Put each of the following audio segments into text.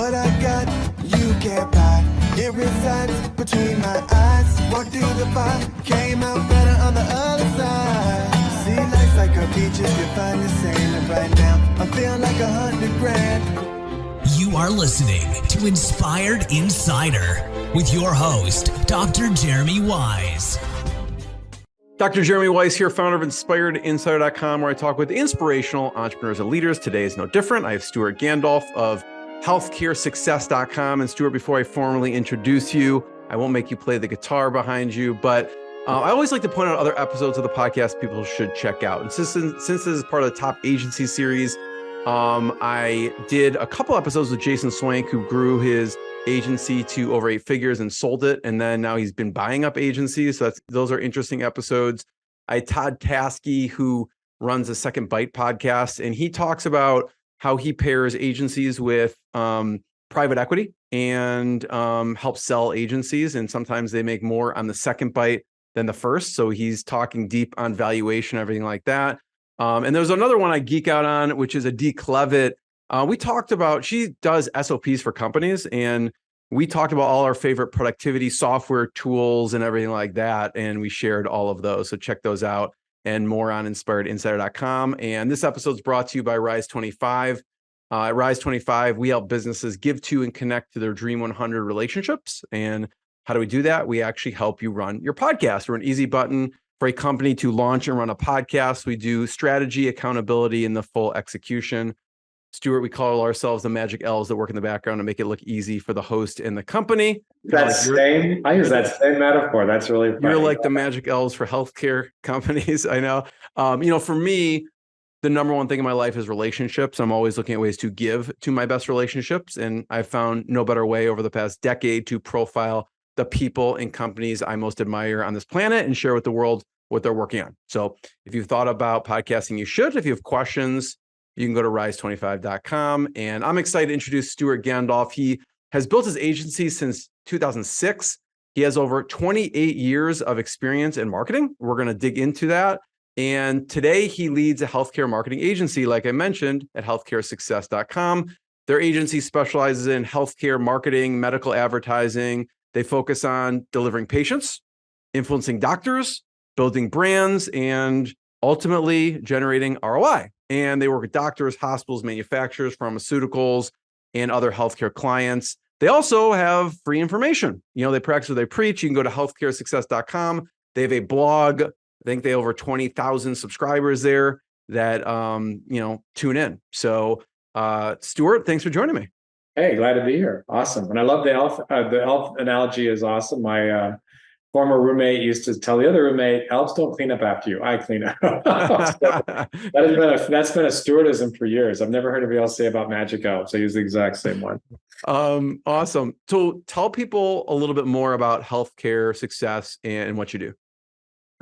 What I got, you can't buy. It resides between my eyes. Walked through the fire, came out better on the other side. See, life's like a beach if you find the same. And right now, I'm feeling like 100 grand. You are listening to Inspired Insider with your host, Dr. Jeremy Wise. Dr. Jeremy Wise here, founder of InspiredInsider.com, where I talk with inspirational entrepreneurs and leaders. Today is no different. I have Stewart Gandolf of healthcaresuccess.com. And Stewart, before I formally introduce you, I won't make you play the guitar behind you, but I always like to point out other episodes of the podcast people should check out. And since this is part of the Top Agency series, I did a couple episodes with Jason Swank, who grew his agency to over 8 figures and sold it. And then now he's been buying up agencies. So those are interesting episodes. I had Todd Taskey, who runs the Second Bite podcast, and he talks about how he pairs agencies with private equity and helps sell agencies. And sometimes they make more on the second bite than the first. So he's talking deep on valuation, everything like that. And there's another one I geek out on, which is Adee Clevitt. We talked about, she does SOPs for companies, and we talked about all our favorite productivity software tools and everything like that. And we shared all of those. So check those out and more on InspiredInsider.com. And this episode is brought to you by Rise 25. At Rise 25, we help businesses give to and connect to their Dream 100 relationships. And how do we do that? We actually help you run your podcast. We're an easy button for a company to launch and run a podcast. We do strategy, accountability, and the full execution. Stewart, we call ourselves the magic elves that work in the background to make it look easy for the host and the company. I use that same metaphor. That's really funny. You're like the magic elves for healthcare companies. I know. For me, the number one thing in my life is relationships. I'm always looking at ways to give to my best relationships. And I've found no better way over the past decade to profile the people and companies I most admire on this planet and share with the world what they're working on. So if you've thought about podcasting, you should. If you have questions, you can go to rise25.com. And I'm excited to introduce Stewart Gandolf. He has built his agency since 2006. He has over 28 years of experience in marketing. We're going to dig into that. And today he leads a healthcare marketing agency, like I mentioned, at healthcaresuccess.com. Their agency specializes in healthcare marketing, medical advertising. They focus on delivering patients, influencing doctors, building brands, and ultimately generating ROI. And they work with doctors, hospitals, manufacturers, pharmaceuticals, and other healthcare clients. They also have free information. They practice what they preach. You can go to healthcaresuccess.com. They have a blog. I think they have over 20,000 subscribers there that, tune in. So, Stewart, thanks for joining me. Hey, glad to be here. Awesome. And I love the elf. The elf analogy is awesome. My former roommate used to tell the other roommate, elves don't clean up after you. I clean up. That's been a Stewartism for years. I've never heard anybody else say about magic elves. I use the exact same one. Awesome. So tell people a little bit more about healthcare success and what you do.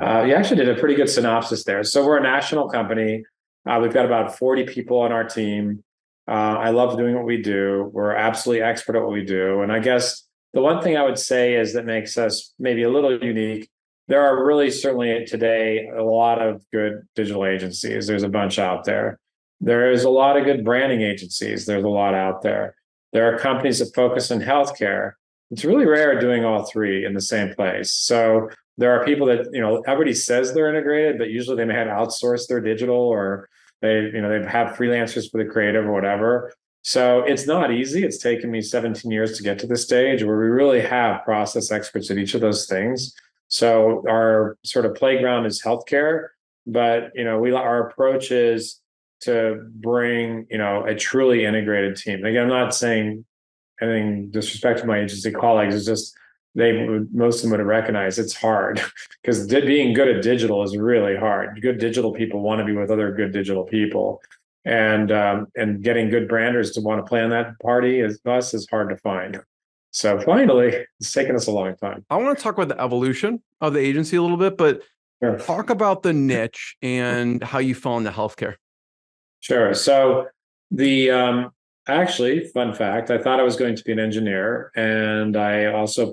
You actually did a pretty good synopsis there. So we're a national company. We've got about 40 people on our team. I love doing what we do. We're absolutely expert at what we do. And I guess the one thing I would say is that makes us maybe a little unique. There are really certainly today a lot of good digital agencies. There's a bunch out there. There is a lot of good branding agencies. There's a lot out there. There are companies that focus on healthcare. It's really rare doing all three in the same place. So there are people that, everybody says they're integrated, but usually they may have outsourced their digital, or they have freelancers for the creative or whatever. So it's not easy. It's taken me 17 years to get to this stage where we really have process experts at each of those things. So our sort of playground is healthcare, but our approach is to bring a truly integrated team. And again, I'm not saying anything disrespect to my agency colleagues. It's just most of them would have recognized it's hard because being good at digital is really hard. Good digital people want to be with other good digital people. And getting good branders to want to play on that party is hard to find. So finally, it's taken us a long time. I want to talk about the evolution of the agency a little bit, but Sure. Talk about the niche and how you fell into healthcare. Sure. So actually, fun fact, I thought I was going to be an engineer, and I also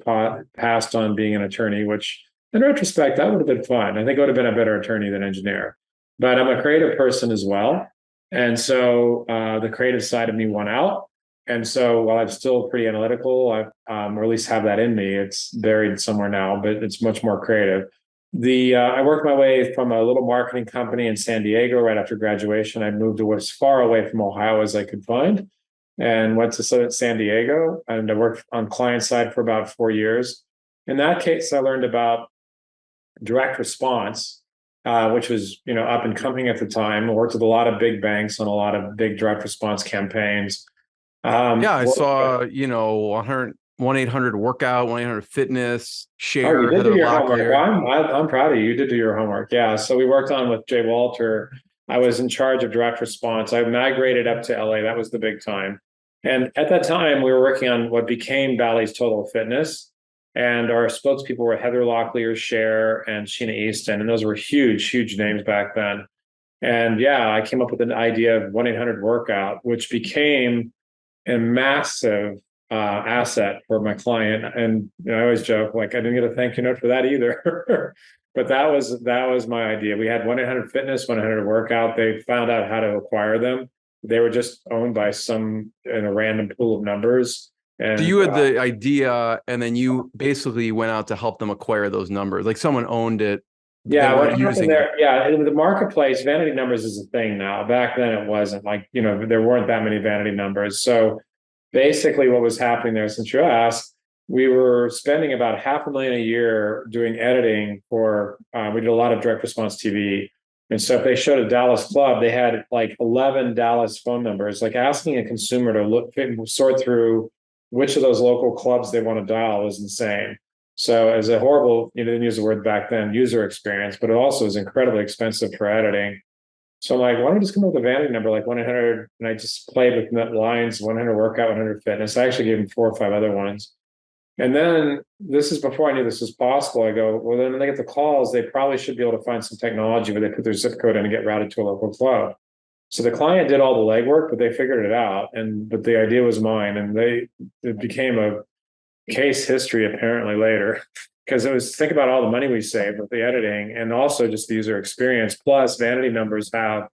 passed on being an attorney, which in retrospect, that would have been fun. I think I would have been a better attorney than engineer, but I'm a creative person as well. And so the creative side of me won out. And so while I'm still pretty analytical, or at least have that in me, it's buried somewhere now, but it's much more creative. I worked my way from a little marketing company in San Diego right after graduation. I moved to as far away from Ohio as I could find and went to San Diego, and I worked on client side for about 4 years. In that case, I learned about direct response, which was, up and coming at the time. I worked with a lot of big banks on a lot of big direct response campaigns. Yeah, I saw, 1-800 workout, 1-800 fitness, Oh, you share, did do Heather your homework. Locklear. Well, I'm proud of you. You did do your homework. Yeah. So we worked on with Jay Walter. I was in charge of direct response. I migrated up to LA. That was the big time. And at that time, we were working on what became Bally's Total Fitness. And our spokespeople were Heather Locklear, Cher, and Sheena Easton. And those were huge, huge names back then. And yeah, I came up with an idea of 1-800 workout, which became a massive asset for my client. And I always joke, like, I didn't get a thank you note for that either. But that was my idea. We had 1-800 fitness, 1-800 workout. They found out how to acquire them. They were just owned by some in a random pool of numbers. And So you had the idea, and then you basically went out to help them acquire those numbers. Like someone owned it. Yeah, what what happened there? Yeah, in the marketplace, vanity numbers is a thing now. Back then, it wasn't. Like, there weren't that many vanity numbers. So basically, what was happening there, since you asked, we were spending about $500,000 a year doing editing for. We did a lot of direct response TV, and so if they showed a Dallas club, they had like 11 Dallas phone numbers. Like asking a consumer to sort through which of those local clubs they want to dial is insane. So as a horrible, didn't use the word back then, user experience, but it also is incredibly expensive for editing. So I'm like, why don't we just come up with a vanity number like 1-800? And I just played with net lines, 1-800 workout, 1-800 fitness. I actually gave them 4 or 5 other ones. And then this is before I knew this was possible. I go, well, then when they get the calls, they probably should be able to find some technology where they put their zip code in and get routed to a local club. So the client did all the legwork, but they figured it out. But the idea was mine, and it became a case history apparently later, because it was, think about all the money we saved with the editing and also just the user experience. Plus, vanity numbers have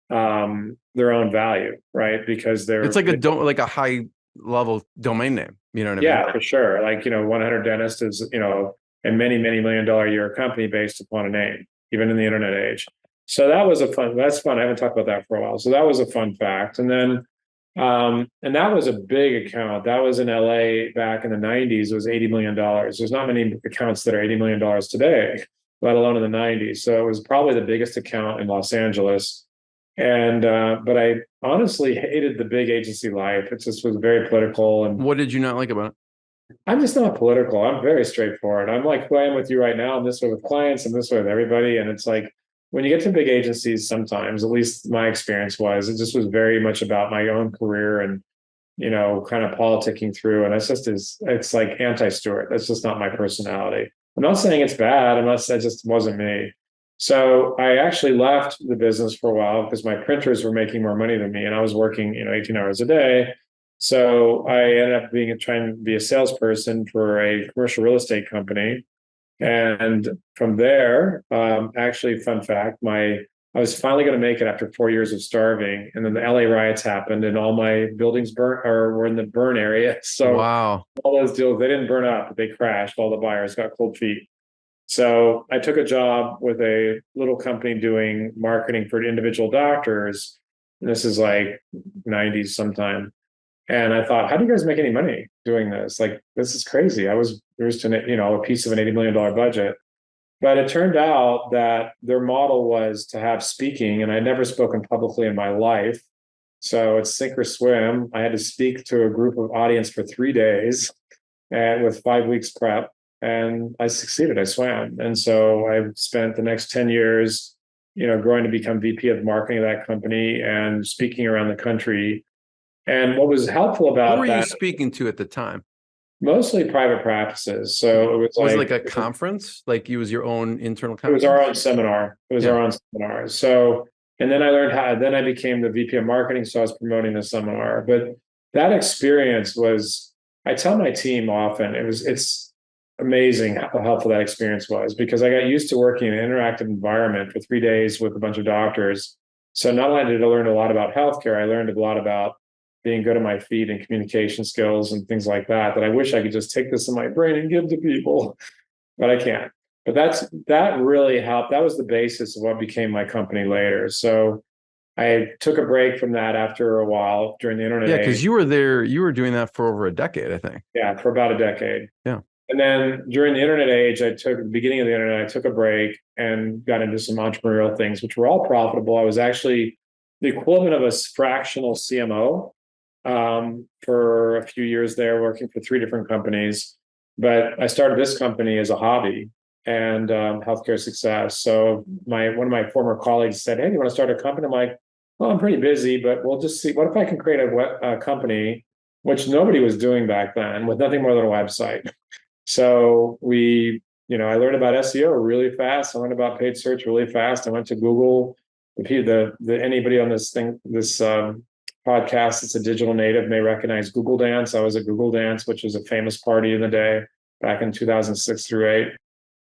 their own value, right? Because it's like a high level domain name. You know what I mean? Yeah, for sure. Like 100 Dentist is a many $million a year company based upon a name, even in the internet age. So that's fun. I haven't talked about that for a while. So that was a fun fact. And then and that was a big account. That was in LA back in the 90s. It was $80 million. There's not many accounts that are $80 million today, let alone in the 90s. So it was probably the biggest account in Los Angeles. And but I honestly hated the big agency life. It just was very political. And what did you not like about it? I'm just not political. I'm very straightforward. I'm like who I am with you right now. I'm this way with clients. I'm this way with everybody. And it's like, when you get to big agencies, sometimes, at least my experience was, it just was very much about my own career and, kind of politicking through. And it's like anti-Stewart. That's just not my personality. I'm not saying it's bad. It just wasn't me. So I actually left the business for a while because my printers were making more money than me. And I was working, 18 hours a day. So I ended up trying to be a salesperson for a commercial real estate company. And from there, actually, fun fact, I was finally going to make it after 4 years of starving. And then the LA riots happened and all my buildings were in the burn area. So wow, all those deals, they didn't burn up, but they crashed. All the buyers got cold feet. So I took a job with a little company doing marketing for individual doctors. And this is like 90s sometime. And I thought, how do you guys make any money doing this? Like, this is crazy. I was used to, a piece of an $80 million budget. But it turned out that their model was to have speaking, and I'd never spoken publicly in my life. So it's sink or swim. I had to speak to a group of audience for 3 days and with 5 weeks prep. And I succeeded. I swam. And so I spent the next 10 years, growing to become VP of marketing of that company and speaking around the country. And what was helpful about who were you speaking to at the time? Mostly private practices. So it was like a conference, like you was your own internal conference? It was our own seminar. Our own seminar. So, and then I learned then I became the VP of marketing. So I was promoting the seminar. But that experience I tell my team often, it's amazing how helpful that experience was, because I got used to working in an interactive environment for 3 days with a bunch of doctors. So not only did I learn a lot about healthcare, I learned a lot about being good at my feet and communication skills and things like that, that I wish I could just take this in my brain and give to people, but I can't. But that really helped. That was the basis of what became my company later. So I took a break from that after a while during the internet Yeah, age. because you were doing that for over a decade, I think. Yeah, for about a decade. Yeah. And then during the internet age, the beginning of the internet, I took a break and got into some entrepreneurial things, which were all profitable. I was actually the equivalent of a fractional CMO for a few years there, working for 3 different companies. But I started this company as a hobby and healthcare success. So one of my former colleagues said, "Hey, you want to start a company?" I'm like, "Well, I'm pretty busy, but we'll just see. What if I can create a company," which nobody was doing back then, with nothing more than a website. So I learned about SEO really fast. I learned about paid search really fast. I went to Google. Anybody on this podcast that's a digital native may recognize Google Dance. I was at Google Dance, which was a famous party in the day back in 2006 through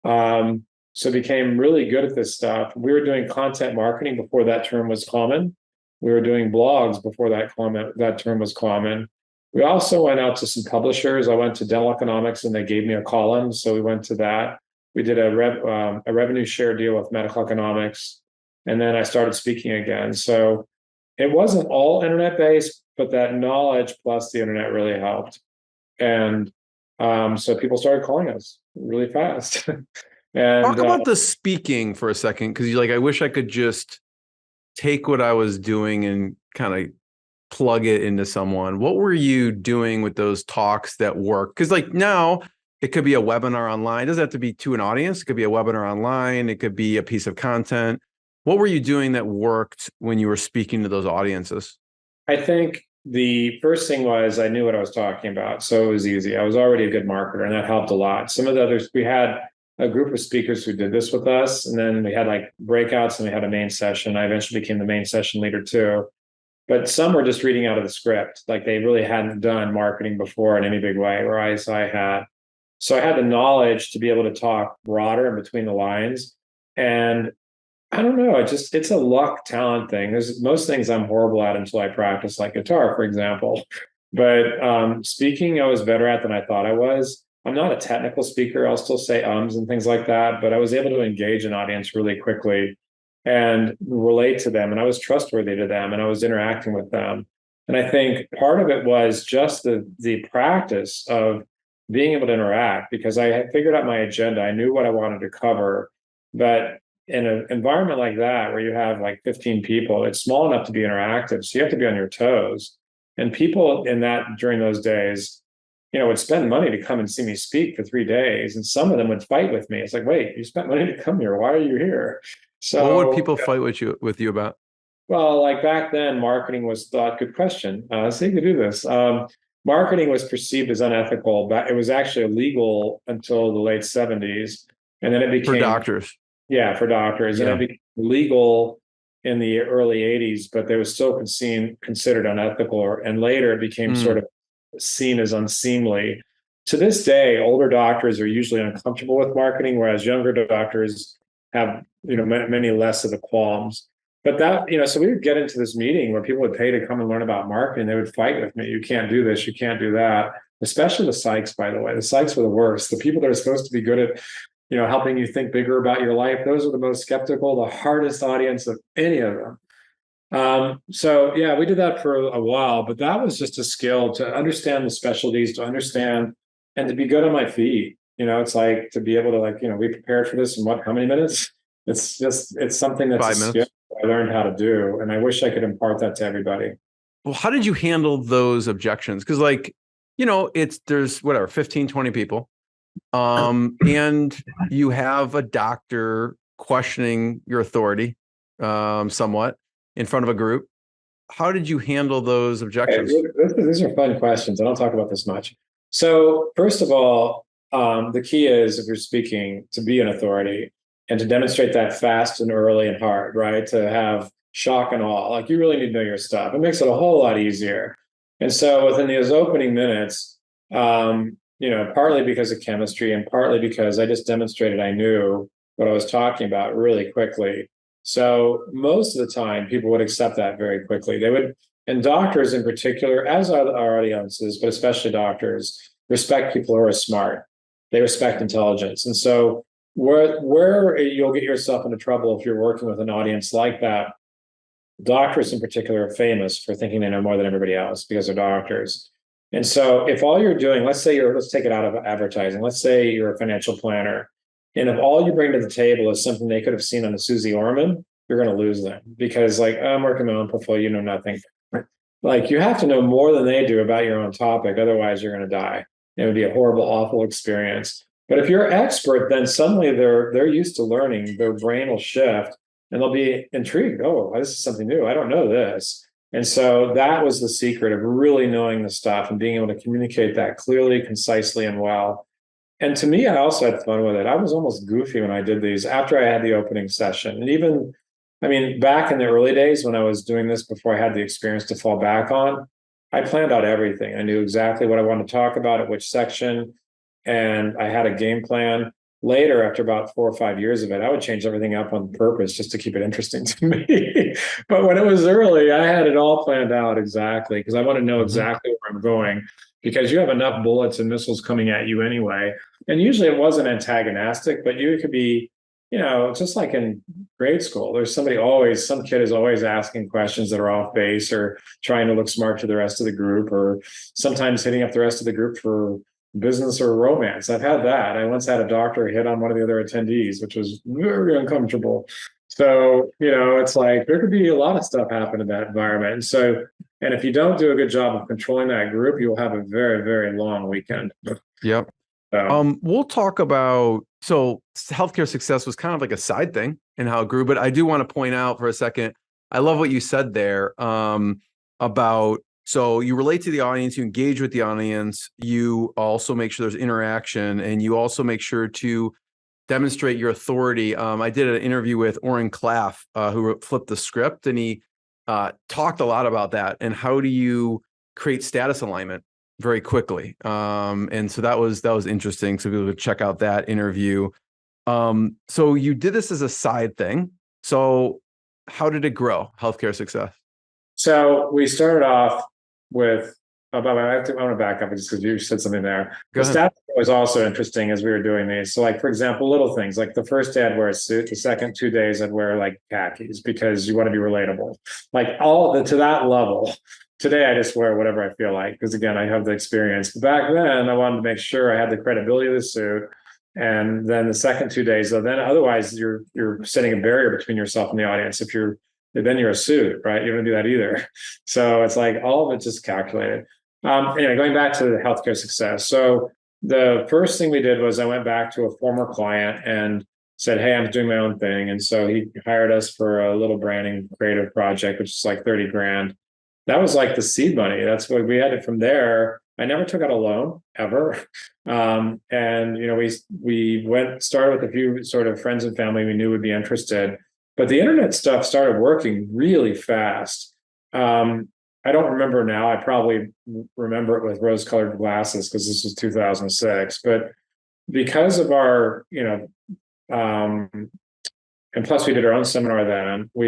8. So became really good at this stuff. We were doing content marketing before that term was common. We were doing blogs before that term was common. We also went out to some publishers. I went to Dental Economics and they gave me a column. So we went to that. We did a revenue share deal with Medical Economics. And then I started speaking again. So it wasn't all internet based, but that knowledge plus the internet really helped. And so people started calling us really fast. And talk about the speaking for a second, because you're like, I wish I could just take what I was doing and kind of plug it into someone. What were you doing with those talks that work? Because like now it could be a webinar online. It doesn't have to be to an audience. It could be a webinar online. It could be a piece of content. What were you doing that worked when you were speaking to those audiences? I think the first thing was I knew what I was talking about. So it was easy. I was already a good marketer and that helped a lot. Some of the others, we had a group of speakers who did this with us. And then we had like breakouts and we had a main session. I eventually became the main session leader too. But some were just reading out of the script. Like they really hadn't done marketing before in any big way, whereas I had. So I had the knowledge to be able to talk broader and between the lines. And I don't know, it's a luck talent thing. There's most things I'm horrible at until I practice, like guitar, for example. But speaking, I was better at than I thought I was. I'm not a technical speaker. I'll still say ums and things like that, but I was able to engage an audience really quickly and relate to them. And I was trustworthy to them and I was interacting with them. And I think part of it was just the practice of being able to interact, because I had figured out my agenda. I knew what I wanted to cover, but in an environment like that, where you have like 15 people, it's small enough to be interactive. So you have to be on your toes. And people during those days, would spend money to come and see me speak for 3 days. And some of them would fight with me. It's like, wait, you spent money to come here. Why are you here? So what would people fight with you about? Well, like back then, marketing was thought, good question. So you could do this. Marketing was perceived as unethical, but it was actually illegal until the late 70s. And then it became For doctors. Yeah, for doctors. Yeah. And it became legal in the early 80s, but they was still considered unethical. And later it became sort of seen as unseemly. To this day, older doctors are usually uncomfortable with marketing, whereas younger doctors have, many less of the qualms. But that, so we would get into this meeting where people would pay to come and learn about marketing. They would fight with me. You can't do this. You can't do that. Especially the psychs, by the way. The psychs were the worst. The people that are supposed to be good at helping you think bigger about your life. Those are the most skeptical, the hardest audience of any of them. So yeah, we did that for a while, but that was just a skill to understand the specialties, to understand and to be good on my feet. It's like to be able to we prepared for this in how many minutes? It's something that's 5 a minutes. skill I learned how to do. And I wish I could impart that to everybody. Well, how did you handle those objections? Because there's 15, 20 people. And you have a doctor questioning your authority somewhat in front of a group. How did you handle those objections? These are fun questions. I don't talk about this much. So first of all, the key is, if you're speaking, to be an authority and to demonstrate that fast and early and hard, right? To have shock and awe. Like, you really need to know your stuff. It makes it a whole lot easier. And so within those opening minutes, partly because of chemistry and partly because I just demonstrated I knew what I was talking about really quickly. So most of the time, people would accept that very quickly. And doctors in particular, as are our audiences, but especially doctors, respect people who are smart. They respect intelligence. And so where you'll get yourself into trouble if you're working with an audience like that, doctors in particular are famous for thinking they know more than everybody else because they're doctors. And so if all you're doing, let's take it out of advertising. Let's say you're a financial planner. And if all you bring to the table is something they could have seen on a Susie Orman, you're going to lose them because like, oh, I'm working my own portfolio, you know nothing. Like you have to know more than they do about your own topic. Otherwise you're going to die. It would be a horrible, awful experience. But if you're expert, then suddenly they're used to learning, their brain will shift and they'll be intrigued. Oh, this is something new. I don't know this. And so that was the secret of really knowing the stuff and being able to communicate that clearly, concisely, and well. And to me, I also had fun with it. I was almost goofy when I did these after I had the opening session. And even, I mean, back in the early days when I was doing this before I had the experience to fall back on, I planned out everything. I knew exactly what I wanted to talk about at which section. And I had a game plan. Later, after about 4 or 5 years of it, I would change everything up on purpose just to keep it interesting to me. But when it was early, I had it all planned out exactly because I want to know exactly where I'm going because you have enough bullets and missiles coming at you anyway. And usually it wasn't antagonistic, but you could be, you know, just like in grade school, there's some kid is always asking questions that are off base or trying to look smart to the rest of the group or sometimes hitting up the rest of the group for business or romance. I've had that. I once had a doctor hit on one of the other attendees, which was very uncomfortable. So, you know, it's like there could be a lot of stuff happen in that environment. And so, and if you don't do a good job of controlling that group, you'll have a very, very long weekend. Yep. We'll talk about, so healthcare success was kind of like a side thing and how it grew, but I do want to point out for a second, I love what you said there about, so you relate to the audience, you engage with the audience, you also make sure there's interaction, and you also make sure to demonstrate your authority. I did an interview with Oren Klaff, who flipped the script, and he talked a lot about that and how do you create status alignment very quickly. And so that was interesting. So people would check out that interview. So you did this as a side thing. So how did it grow, healthcare success? So we started off with, I want to back up just because you said something there. The staff was also interesting as we were doing these. So like, for example, little things like the first day I'd wear a suit, the second 2 days I'd wear like khakis because you want to be relatable. Like to that level. Today I just wear whatever I feel like because again, I have the experience. But back then I wanted to make sure I had the credibility of the suit. And then the second 2 days, then otherwise you're setting a barrier between yourself and the audience. Then you're a suit, right? You don't do that either. So it's like all of it's just calculated. Anyway, going back to the healthcare success. So the first thing we did was I went back to a former client and said, hey, I'm doing my own thing. And so he hired us for a little branding creative project, which is like 30 grand. That was like the seed money. That's what we had it from there. I never took out a loan ever. And, you know, we started with a few sort of friends and family we knew would be interested. But the internet stuff started working really fast. I don't remember now. I probably remember it with rose-colored glasses because this was 2006. But because of our, you know, and plus we did our own seminar then. We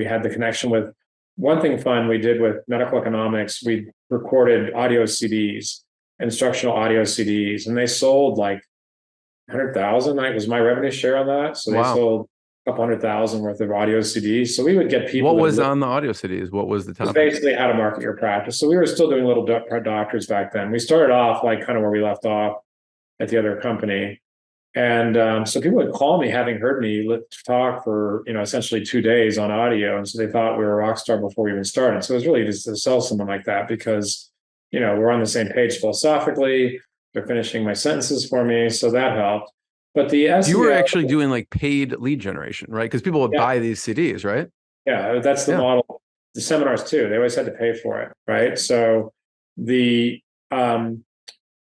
had the connection with one thing fun we did with medical economics. We recorded audio CDs, instructional audio CDs, and they sold like 100,000. That was my revenue share on that. So they sold couple 100,000 worth of audio CDs. So we would get people. What was on the audio CDs? What was the topic? Basically how to market your practice. So we were still doing little doctors back then. We started off like kind of where we left off at the other company. And so people would call me having heard me talk for, you know, essentially 2 days on audio. And so they thought we were a rock star before we even started. So it was really just to sell someone like that because, you know, we're on the same page philosophically. They're finishing my sentences for me. So that helped. But the SEO, you were actually doing like paid lead generation, right? Because people would buy these CDs, right? Yeah, that's the model. The seminars too, they always had to pay for it, right? So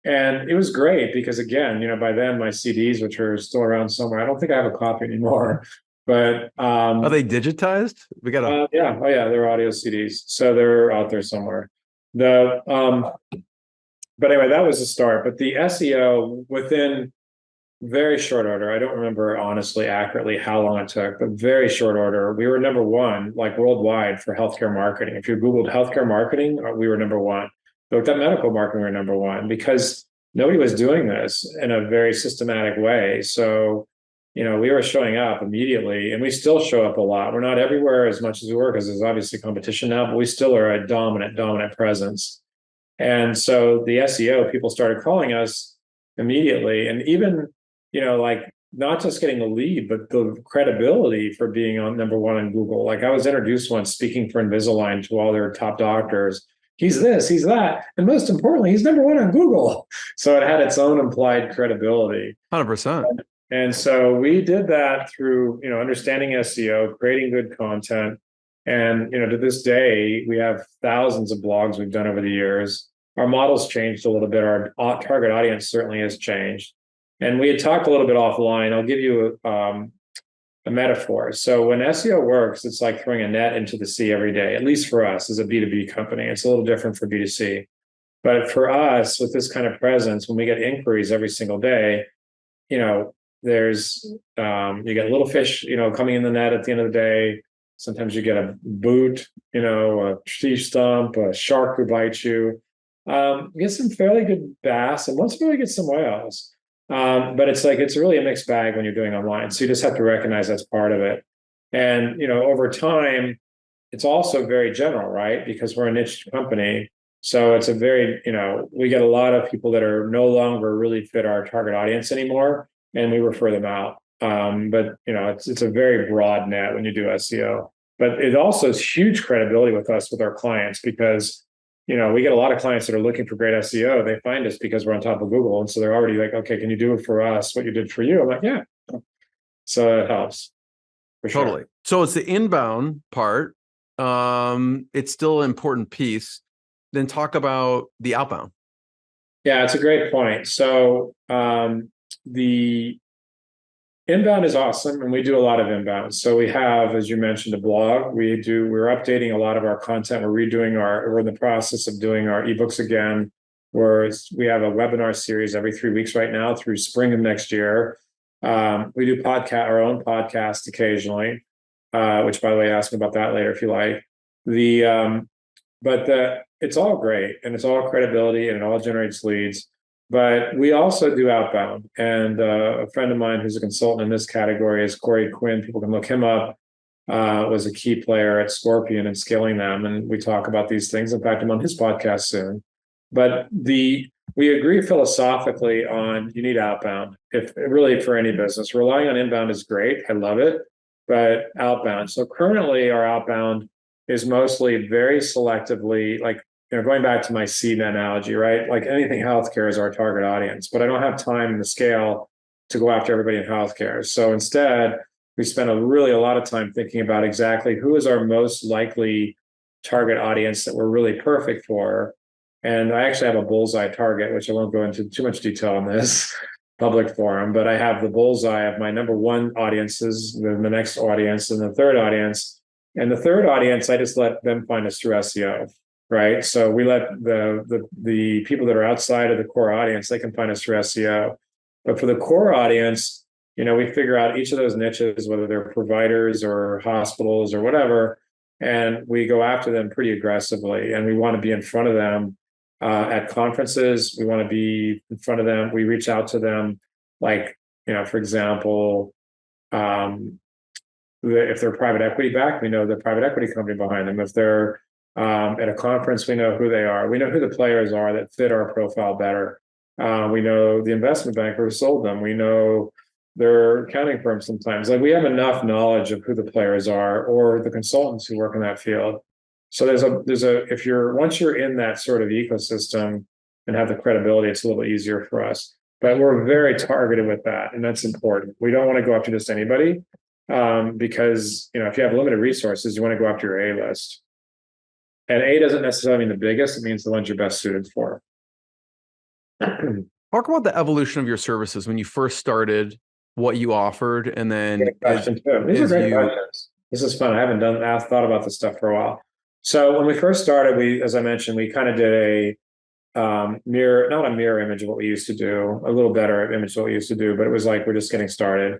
and it was great because again, you know, by then my CDs, which are still around somewhere, I don't think I have a copy anymore, but are they digitized? We got they're audio CDs, so they're out there somewhere. But anyway, that was the start. But the SEO within very short order. I don't remember honestly accurately how long it took, but very short order. We were number one, like worldwide, for healthcare marketing. If you Googled healthcare marketing, we were number one. If you looked at medical marketing, we were number one because nobody was doing this in a very systematic way. So, we were showing up immediately, and we still show up a lot. We're not everywhere as much as we were because there's obviously competition now, but we still are a dominant presence. And so the SEO people started calling us immediately, and even like not just getting the lead, but the credibility for being on number one on Google. Like I was introduced once speaking for Invisalign to all their top doctors. He's this, he's that, and most importantly, he's number one on Google. So it had its own implied credibility. 100%. And so we did that through understanding SEO, creating good content, and to this day we have thousands of blogs we've done over the years. Our model's changed a little bit. Our target audience certainly has changed. And we had talked a little bit offline. I'll give you a metaphor. So when SEO works, it's like throwing a net into the sea every day, at least for us as a B2B company. It's a little different for B2C. But for us, with this kind of presence, when we get inquiries every single day, there's you get little fish, coming in the net at the end of the day. Sometimes you get a boot, a tree stump, a shark who bites you. You get some fairly good bass, and once in a while you get some whales. But it's really a mixed bag when you're doing online. So you just have to recognize that's part of it. And, over time, it's also very general, right? Because we're a niche company. So it's a very, we get a lot of people that are no longer really fit our target audience anymore, and we refer them out. But, it's a very broad net when you do SEO. But it also is huge credibility with us, with our clients, because we get a lot of clients that are looking for great SEO. They find us because we're on top of Google. And so they're already like, okay, can you do it for us what you did for you? I'm like, yeah. So it helps. For sure. Totally. So it's the inbound part. It's still an important piece. Then talk about the outbound. Yeah, it's a great point. So the inbound is awesome, and we do a lot of inbound. So we have, as you mentioned, a blog. We're updating a lot of our content. We're in the process of doing our ebooks again. We have a webinar series every 3 weeks right now through spring of next year. We do our own podcast occasionally, which, by the way, ask me about that later if you like. It's all great, and it's all credibility, and it all generates leads. But we also do outbound. And a friend of mine who's a consultant in this category is Corey Quinn. People can look him up. Was a key player at Scorpion and scaling them. And we talk about these things. In fact, I'm on his podcast soon. But we agree philosophically on you need outbound, if really for any business. Relying on inbound is great. I love it. But outbound. So currently our outbound is mostly very selectively, like, going back to my seed analogy, right? Like anything healthcare is our target audience, but I don't have time in the scale to go after everybody in healthcare. So instead, we spend a lot of time thinking about exactly who is our most likely target audience that we're really perfect for. And I actually have a bullseye target, which I won't go into too much detail on this public forum, but I have the bullseye of my number one audiences, then the next audience, and the third audience. And the third audience, I just let them find us through SEO. Right. So we let the people that are outside of the core audience, they can find us through SEO. But for the core audience, we figure out each of those niches, whether they're providers or hospitals or whatever, and we go after them pretty aggressively. And we want to be in front of them at conferences. We want to be in front of them. We reach out to them, like, for example, if they're private equity backed, we know the private equity company behind them. If they're at a conference, we know who they are. We know who the players are that fit our profile better. We know the investment banker who sold them. We know their accounting firm sometimes. Like, we have enough knowledge of who the players are or the consultants who work in that field. So once you're in that sort of ecosystem and have the credibility, it's a little easier for us. But we're very targeted with that, and that's important. We don't want to go after just anybody because if you have limited resources, you want to go after your A list. And A doesn't necessarily mean the biggest, it means the ones you're best suited for. Talk about the evolution of your services when you first started, what you offered, and then These are great questions. This is fun. I haven't thought about this stuff for a while. So when we first started, as I mentioned, we kind of did not a mirror image of what we used to do, a little better image of what we used to do, but it was like we're just getting started.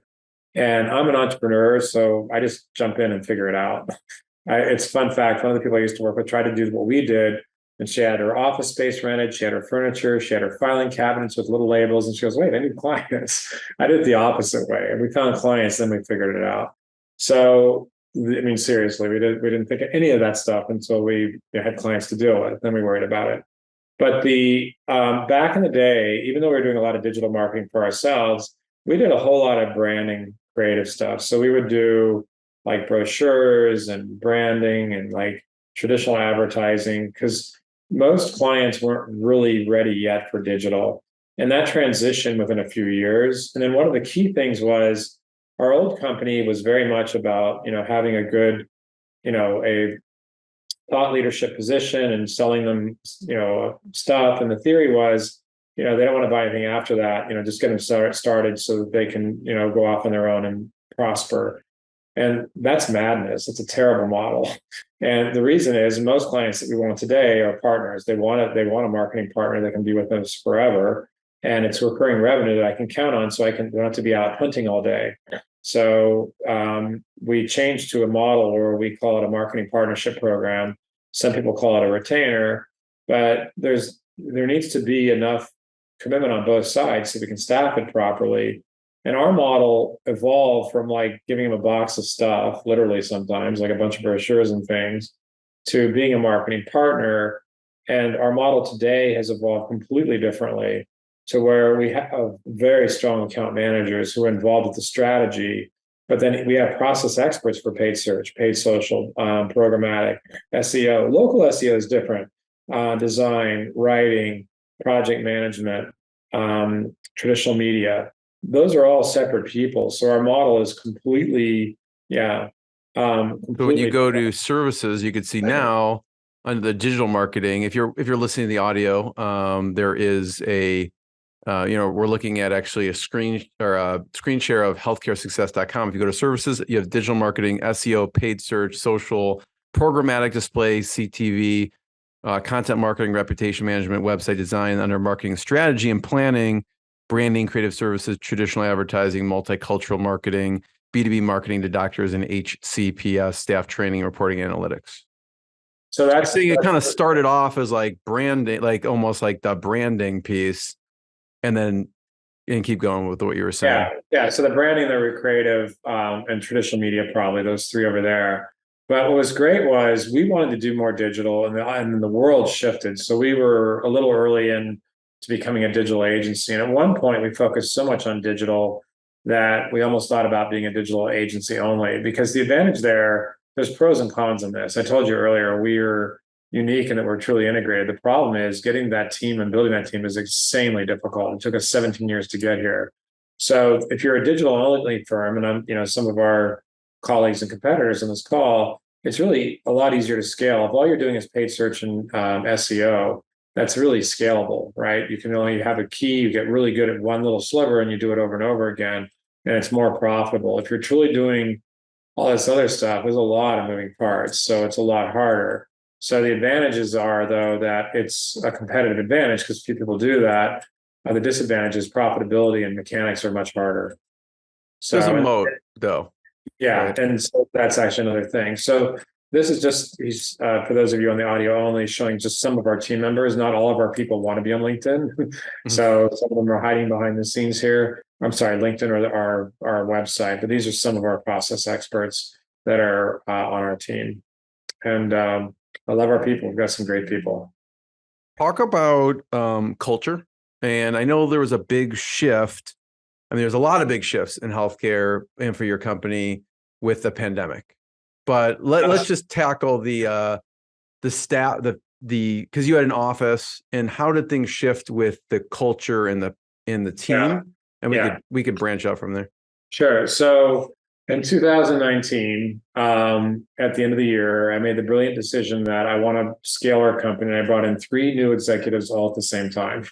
And I'm an entrepreneur, so I just jump in and figure it out. It's a fun fact. One of the people I used to work with tried to do what we did, and she had her office space rented, she had her furniture, she had her filing cabinets with little labels, and she goes, "Wait, I need clients." I did it the opposite way, and we found clients, then we figured it out. So, I mean, seriously, we didn't think of any of that stuff until we had clients to deal with. Then we worried about it. But the back in the day, even though we were doing a lot of digital marketing for ourselves, we did a whole lot of branding, creative stuff. So we would do like brochures and branding and like traditional advertising, because most clients weren't really ready yet for digital. And that transitioned within a few years. And then one of the key things was our old company was very much about, having a good, a thought leadership position and selling them, stuff. And the theory was, they don't want to buy anything after that, just get them started so that they can, go off on their own and prosper. And that's madness. It's a terrible model. And the reason is most clients that we want today are partners. They want a marketing partner that can be with us forever. And it's recurring revenue that I can count on, so I don't have to be out hunting all day. So we changed to a model where we call it a marketing partnership program. Some people call it a retainer, but there needs to be enough commitment on both sides so we can staff it properly. And our model evolved from like giving them a box of stuff, literally sometimes like a bunch of brochures and things, to being a marketing partner. And our model today has evolved completely differently, to where we have very strong account managers who are involved with the strategy, but then we have process experts for paid search, paid social, programmatic, SEO. Local SEO is different. Design, writing, project management, traditional media. Those are all separate people. So our model is completely. So when you go to services, you could see now under the digital marketing, if you're listening to the audio, there is a we're looking at actually a screen share of healthcaresuccess.com. If you go to services, you have digital marketing, SEO, paid search, social, programmatic display, CTV, content marketing, reputation management, website design. Under marketing strategy and planning, branding, creative services, traditional advertising, multicultural marketing, B2B marketing to doctors, and HCPS, staff training, reporting, analytics. So I think it kind of started off as like branding, like almost like the branding piece, and keep going with what you were saying. Yeah. So the branding, the creative, and traditional media, probably those three over there. But what was great was we wanted to do more digital, and the world shifted. So we were a little early in to becoming a digital agency. And at one point, we focused so much on digital that we almost thought about being a digital agency only, because the advantage there's pros and cons in this. I told you earlier, we're unique in that we're truly integrated. The problem is getting that team and building that team is insanely difficult. It took us 17 years to get here. So if you're a digital only firm, and I'm, some of our colleagues and competitors on this call, it's really a lot easier to scale. If all you're doing is paid search and SEO, that's really scalable, right? You can only have a key, you get really good at one little sliver and you do it over and over again, and it's more profitable. If you're truly doing all this other stuff, there's a lot of moving parts, so it's a lot harder. So the advantages are, though, that it's a competitive advantage because few people do that. The disadvantages, profitability and mechanics are much harder. So there's a moat, though. Yeah, right. And so that's actually another thing. So this is just, for those of you on the audio only, showing just some of our team members. Not all of our people want to be on LinkedIn. So some of them are hiding behind the scenes here. I'm sorry, LinkedIn or our website, but these are some of our process experts that are on our team. And I love our people. We've got some great people. Talk about culture. And I know there was a big shift. I mean, there's a lot of big shifts in healthcare and for your company with the pandemic. But let's just tackle the staff, because you had an office, and how did things shift with the culture and the team? Yeah. And we could branch out from there. Sure. So in 2019, at the end of the year, I made the brilliant decision that I want to scale our company. And I brought in 3 new executives all at the same time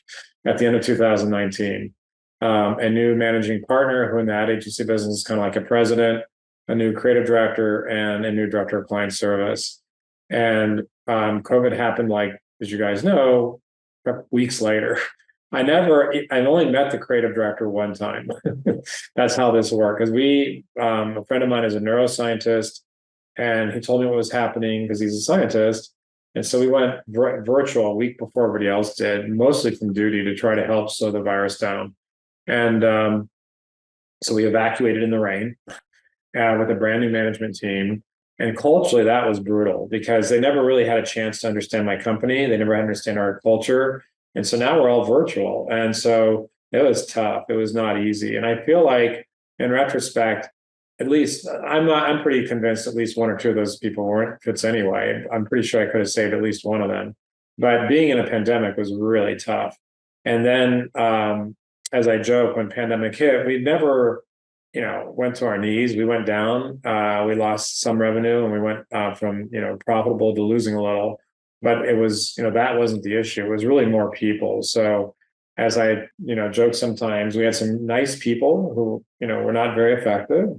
at the end of 2019. A new managing partner who in the ad agency business is kind of like a president, a new creative director, and a new director of client service. And COVID happened, like, as you guys know, weeks later. I only met the creative director one time. That's how this worked. Because a friend of mine is a neuroscientist, and he told me what was happening because he's a scientist. And so we went virtual a week before everybody else did, mostly from duty to try to help slow the virus down. And so we evacuated in the rain with a brand new management team. And culturally, that was brutal because they never really had a chance to understand my company. They never had to understand our culture. And so now we're all virtual. And so it was tough. It was not easy. And I feel like in retrospect, at least I'm pretty convinced at least one or two of those people weren't fits anyway. I'm pretty sure I could have saved at least one of them. But being in a pandemic was really tough. And then as I joke, when pandemic hit, we never, went to our knees. We went down. We lost some revenue, and we went from profitable to losing a little. But it was, that wasn't the issue. It was really more people. So as I, joke sometimes, we had some nice people who, were not very effective.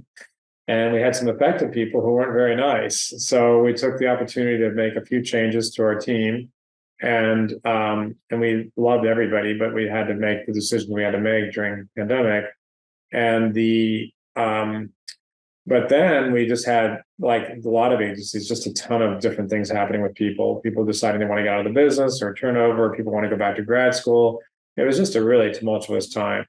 And we had some effective people who weren't very nice. So we took the opportunity to make a few changes to our team. And we loved everybody, but we had to make the decision we had to make during the pandemic. And but then we just had, like a lot of agencies, just a ton of different things happening with people deciding they want to get out of the business or turnover, people want to go back to grad school. It was just a really tumultuous time.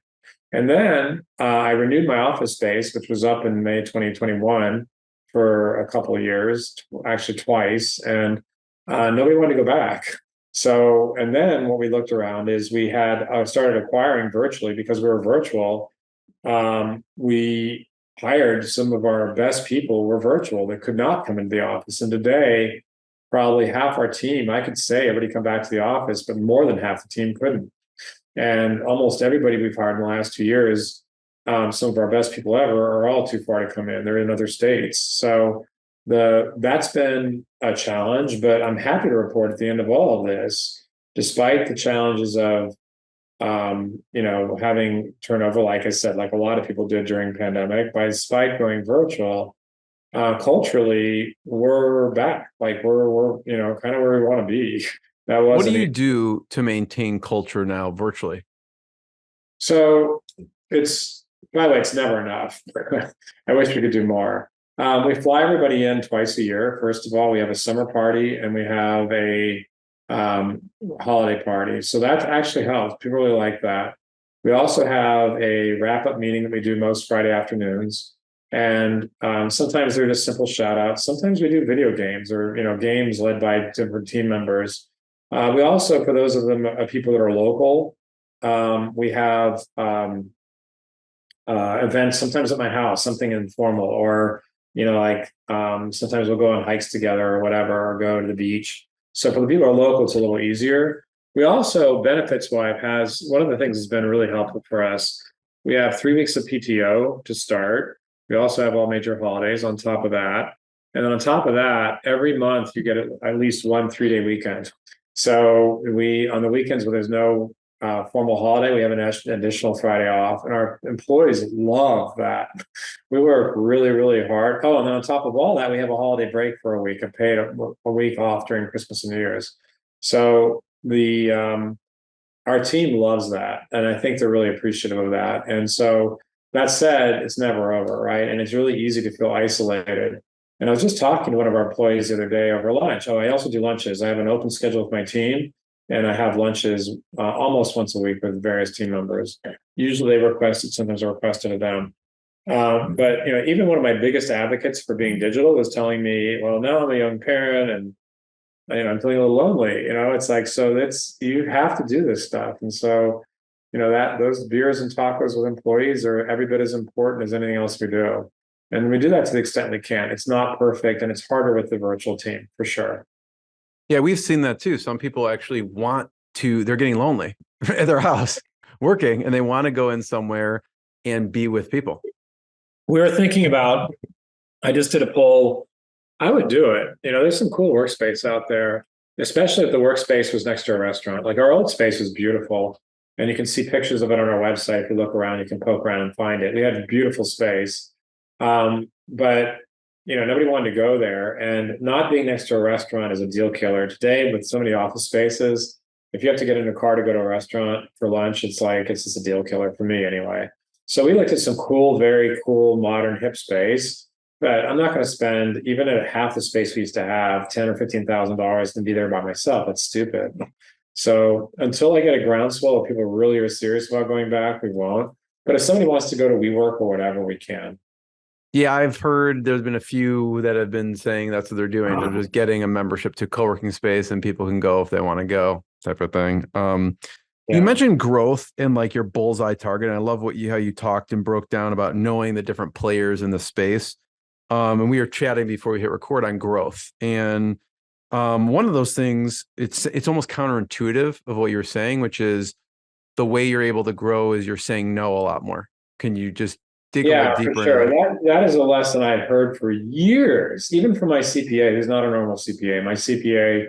And then I renewed my office space, which was up in May 2021 for a couple of years, actually twice, and nobody wanted to go back. So, and then what we looked around is we had started acquiring virtually because we were virtual. We hired some of our best people were virtual. They could not come into the office. And today, probably half our team, I could say everybody come back to the office, but more than half the team couldn't. And almost everybody we've hired in the last 2 years, some of our best people ever, are all too far to come in. They're in other states. So that's been a challenge, but I'm happy to report at the end of all of this, despite the challenges of having turnover, like I said, like a lot of people did during the pandemic, despite going virtual, culturally, we're back. Like we're kind of where we want to be. What do you do to maintain culture now virtually? So by the way, it's never enough. I wish we could do more. We fly everybody in twice a year. First of all, we have a summer party and we have a holiday party. So that actually helps. People really like that. We also have a wrap-up meeting that we do most Friday afternoons. And sometimes they're just simple shout outs. Sometimes we do video games or, games led by different team members. We also, for those of them people that are local, we have events sometimes at my house, something informal, or sometimes we'll go on hikes together or whatever, or go to the beach. So for the people who are local, it's a little easier. We also, benefits-wise, has one of the things that's been really helpful for us. We have 3 weeks of PTO to start. We also have all major holidays on top of that. And then on top of that, every month you get at least 1 3-day weekend. So on the weekends where there's no formal holiday, we have an additional Friday off, and our employees love that. We work really, really hard. Oh, and then on top of all that, we have a holiday break for a week, a week off during Christmas and New Year's. So our team loves that, and I think they're really appreciative of that. And so that said, it's never over, right? And it's really easy to feel isolated. And I was just talking to one of our employees the other day over lunch. Oh, I also do lunches. I have an open schedule with my team, and I have lunches almost once a week with various team members. Usually they request it, sometimes I request it of them. But even one of my biggest advocates for being digital was telling me, well, now I'm a young parent and I'm feeling a little lonely. It's like, so you have to do this stuff. And so, those beers and tacos with employees are every bit as important as anything else we do. And we do that to the extent we can. It's not perfect, and it's harder with the virtual team for sure. Yeah, we've seen that too. Some people actually they're getting lonely at their house working, and they want to go in somewhere and be with people. We were thinking about, I just did a poll. I would do it. There's some cool workspace out there, especially if the workspace was next to a restaurant. Like our old space was beautiful, and you can see pictures of it on our website. If you look around, you can poke around and find it. We had a beautiful space. But nobody wanted to go there, and not being next to a restaurant is a deal killer. Today, with so many office spaces, if you have to get in a car to go to a restaurant for lunch, it's just a deal killer for me anyway. So we looked at some cool, very cool, modern hip space, but I'm not going to spend even at half the space we used to have, $10,000 or $15,000 to be there by myself. That's stupid. So until I get a groundswell of people really are serious about going back, we won't. But if somebody wants to go to WeWork or whatever, we can. Yeah, I've heard there's been a few that have been saying that's what they're doing. They're just getting a membership to co-working space and people can go if they want to go, type of thing. You mentioned growth and like your bullseye target. And I love how you talked and broke down about knowing the different players in the space. And we were chatting before we hit record on growth. And one of those things, it's almost counterintuitive of what you're saying, which is the way you're able to grow is you're saying no a lot more. Can you just dig a little deeper? For sure. That is a lesson I'd heard for years, even from my CPA, who's not a normal CPA. My CPA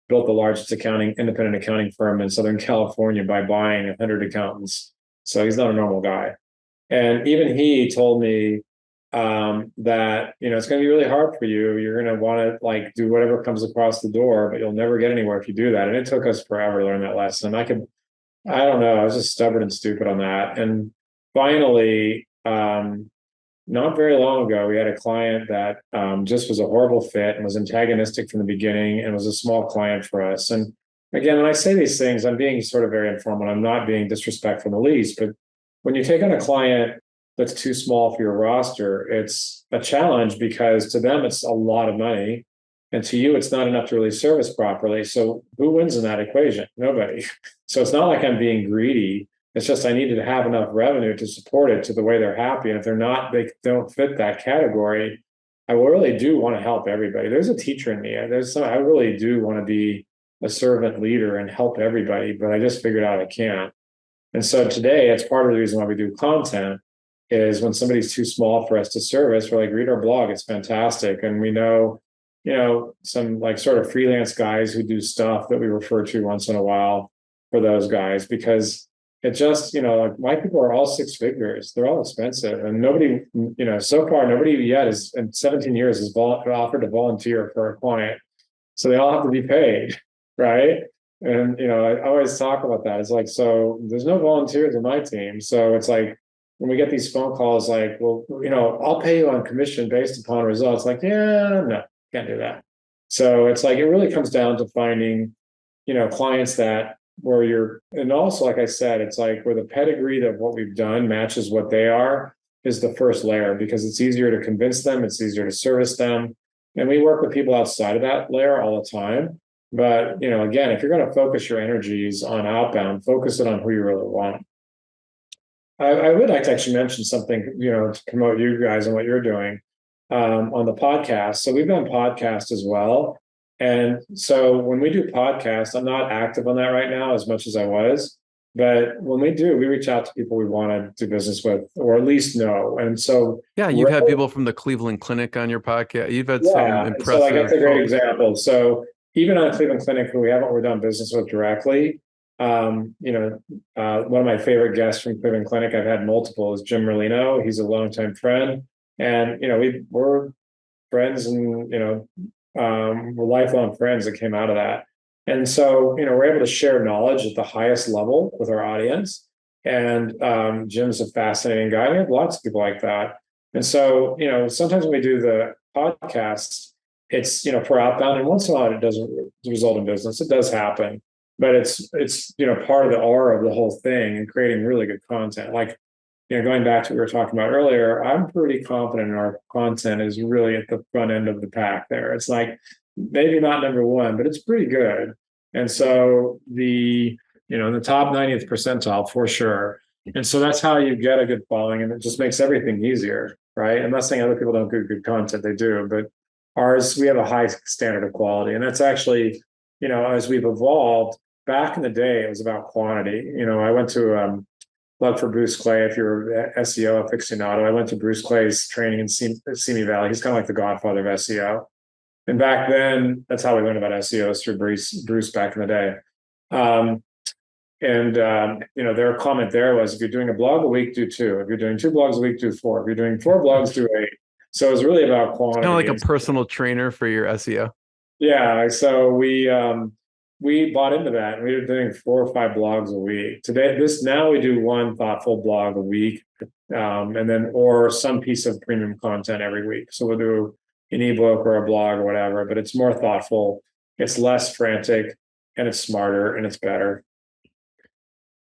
built the largest independent accounting firm in Southern California by buying 100 accountants. So he's not a normal guy. And even he told me that, it's going to be really hard for you. You're going to want to like do whatever comes across the door, but you'll never get anywhere if you do that. And it took us forever to learn that lesson. I don't know. I was just stubborn and stupid on that. And finally, not very long ago, we had a client that just was a horrible fit and was antagonistic from the beginning and was a small client for us. And again, when I say these things, I'm being sort of very informal. I'm not being disrespectful in the least, but when you take on a client that's too small for your roster, it's a challenge because to them, it's a lot of money. And to you, it's not enough to really service properly. So who wins in that equation? Nobody. So it's not like I'm being greedy. It's just I needed to have enough revenue to support it to the way they're happy. And if they're not, they don't fit that category. I really do want to help everybody. There's a teacher in me. I really do want to be a servant leader and help everybody, but I just figured out I can't. And so today, it's part of the reason why we do content is when somebody's too small for us to service, we're like, read our blog. It's fantastic. And we know, some like sort of freelance guys who do stuff that we refer to once in a while for those guys, because it just, like my people are all six figures. They're all expensive. And nobody, so far, nobody yet is in 17 years has offered to volunteer for a client. So they all have to be paid, right? And, I always talk about that. It's like, so there's no volunteers in my team. So it's like, when we get these phone calls, like, well, I'll pay you on commission based upon results. Like, yeah, no, can't do that. So it's like, it really comes down to finding, clients that and also, like I said, it's like where the pedigree of what we've done matches what they are is the first layer, because it's easier to convince them. It's easier to service them. And we work with people outside of that layer all the time. But, again, if you're going to focus your energies on outbound, focus it on who you really want. I would like to actually mention something, to promote you guys and what you're doing on the podcast. So we've done podcasts as well. And so when we do podcasts, I'm not active on that right now as much as I was. But when we do, we reach out to people we want to do business with, or at least know. And so you've had people from the Cleveland Clinic on your podcast. You've had some impressive. So that's a great example. So even on Cleveland Clinic, who we're done business with directly, one of my favorite guests from Cleveland Clinic, I've had multiple, is Jim Merlino. He's a longtime friend, and we're friends, and we're lifelong friends that came out of that. And so we're able to share knowledge at the highest level with our audience. And Jim's a fascinating guy. We have lots of people like that. And so sometimes when we do the podcast, it's for outbound, and once in a while it doesn't result in business. It does happen. But it's part of the aura of the whole thing and creating really good content. Like, going back to what we were talking about earlier, I'm pretty confident in our content is really at the front end of the pack there. It's like maybe not number one, but it's pretty good. And so the top 90th percentile for sure. And so that's how you get a good following, and it just makes everything easier, right? I'm not saying other people don't do good content, they do, but ours, we have a high standard of quality. And that's actually, as we've evolved. Back in the day, it was about quantity. I went to plug for Bruce Clay. If you're SEO aficionado, I went to Bruce Clay's training in Simi Valley. He's kind of like the godfather of SEO. And back then, that's how we learned about SEO, through Bruce back in the day. Their comment there was, if you're doing a blog a week, do 2. If you're doing 2 blogs a week, do 4. If you're doing 4 blogs, do 8. So it was really about quantity. It's kind of like a personal trainer for your SEO. Yeah. So we we bought into that, and we were doing 4 or 5 blogs a week. Now we do one thoughtful blog a week, and then or some piece of premium content every week. So we'll do an ebook or a blog or whatever, but it's more thoughtful, it's less frantic, and it's smarter and it's better.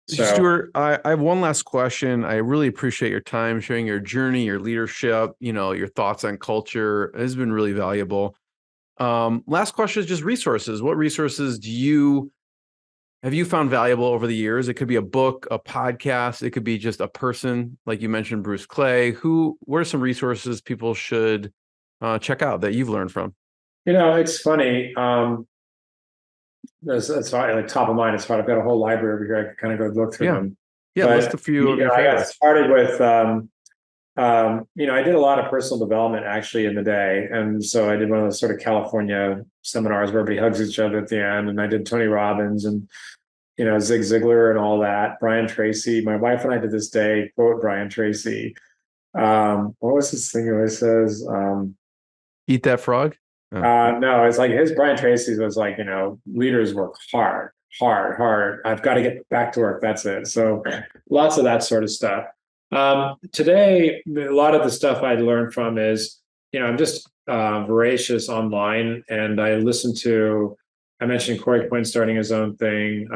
So, Stewart, I have one last question. I really appreciate your time, sharing your journey, your leadership, your thoughts on culture. It has been really valuable. Last question is just resources. What resources have you found valuable over the years? It could be a book, a podcast. It could be just a person, like you mentioned, Bruce Clay. What are some resources people should check out that you've learned from? It's funny. That's like top of mind. It's hard. I've got a whole library over here. I could kind of go look through them. Yeah, list a few of your I got favorites. started with, I did a lot of personal development actually in the day. And so I did one of those sort of California seminars where everybody hugs each other at the end. And I did Tony Robbins and, Zig Ziglar and all that. Brian Tracy. My wife and I to this day quote Brian Tracy. What was this thing he always says? Eat that frog? No, it's like Brian Tracy's was like, leaders work hard. I've got to get back to work. That's it. So lots of that sort of stuff. Today, a lot of the stuff I learned from is, I'm just voracious online, and I mentioned Corey Quinn starting his own thing.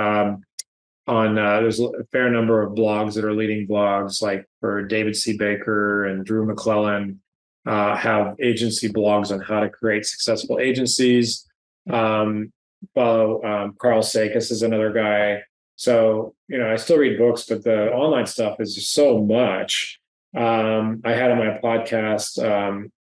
There's a fair number of blogs that are leading blogs, like for David C. Baker and Drew McClellan. Have agency blogs on how to create successful agencies. Carl Sakis is another guy. So, I still read books, but the online stuff is just so much. I had on my podcast,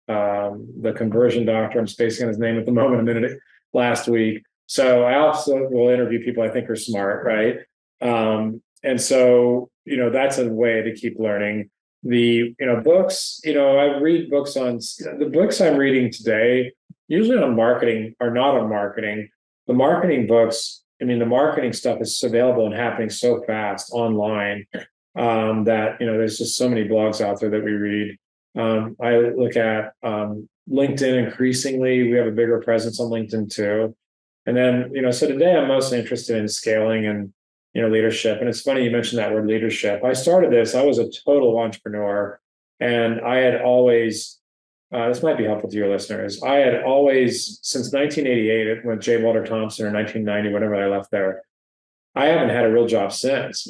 the conversion doctor, I'm spacing on his name at the moment, last week. So I also will interview people I think are smart, right? And so, that's a way to keep learning. The books, I read books on the books I'm reading today, usually on marketing or not on marketing. The marketing books, the marketing stuff is available and happening so fast online that there's just so many blogs out there that we read. I look at LinkedIn increasingly. We have a bigger presence on LinkedIn too. And then, so today I'm mostly interested in scaling and leadership. And it's funny you mentioned that word leadership. I started this, I was a total entrepreneur, and I had always, this might be helpful to your listeners. I had always, since 1988, when J. Walter Thompson, or 1990, whenever I left there, I haven't had a real job since.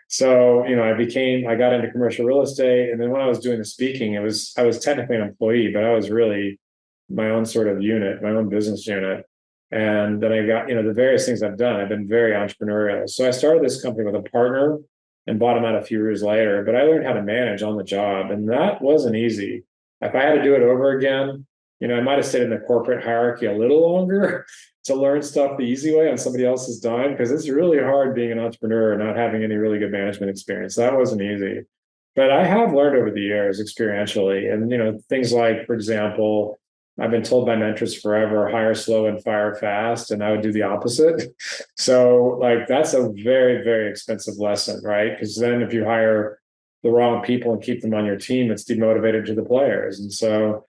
So, I got into commercial real estate. And then when I was doing the speaking, I was technically an employee, but I was really my own sort of unit, my own business unit. And then I got, the various things I've done. I've been very entrepreneurial. So I started this company with a partner and bought him out a few years later, but I learned how to manage on the job, and that wasn't easy. If I had to do it over again, I might have stayed in the corporate hierarchy a little longer to learn stuff the easy way on somebody else's dime, because it's really hard being an entrepreneur and not having any really good management experience. That wasn't easy. But I have learned over the years experientially, and things like, for example, I've been told by mentors forever, hire slow and fire fast, and I would do the opposite. So that's a very, very expensive lesson, right? Because then if you hire the wrong people and keep them on your team, it's demotivated to the players. And so,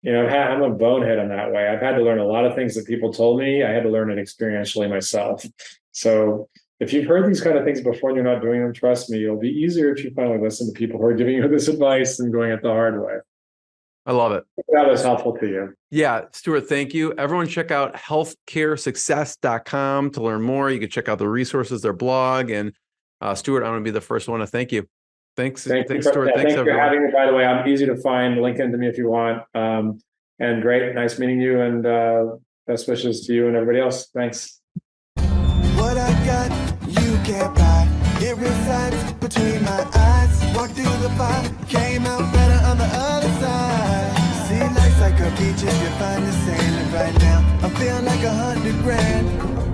I'm a bonehead in that way. I've had to learn a lot of things that people told me. I had to learn it experientially myself. So if you've heard these kind of things before and you're not doing them, trust me, it'll be easier if you finally listen to people who are giving you this advice than going it the hard way. I love it. That was helpful to you. Yeah, Stewart, thank you. Everyone check out healthcaresuccess.com to learn more. You can check out the resources, their blog. And Stewart, I'm going to be the first one to thank you. Thanks, Stewart. Thanks Thanks, for having me, by the way. I'm easy to find. Link into me if you want. And great. Nice meeting you, and best wishes to you and everybody else. Thanks. What I got, you can't buy. It resides between my eyes. Walked through the fire, came out better on the other side. See, life's like a beach if you find the sailing right now. I'm feeling like $100 grand.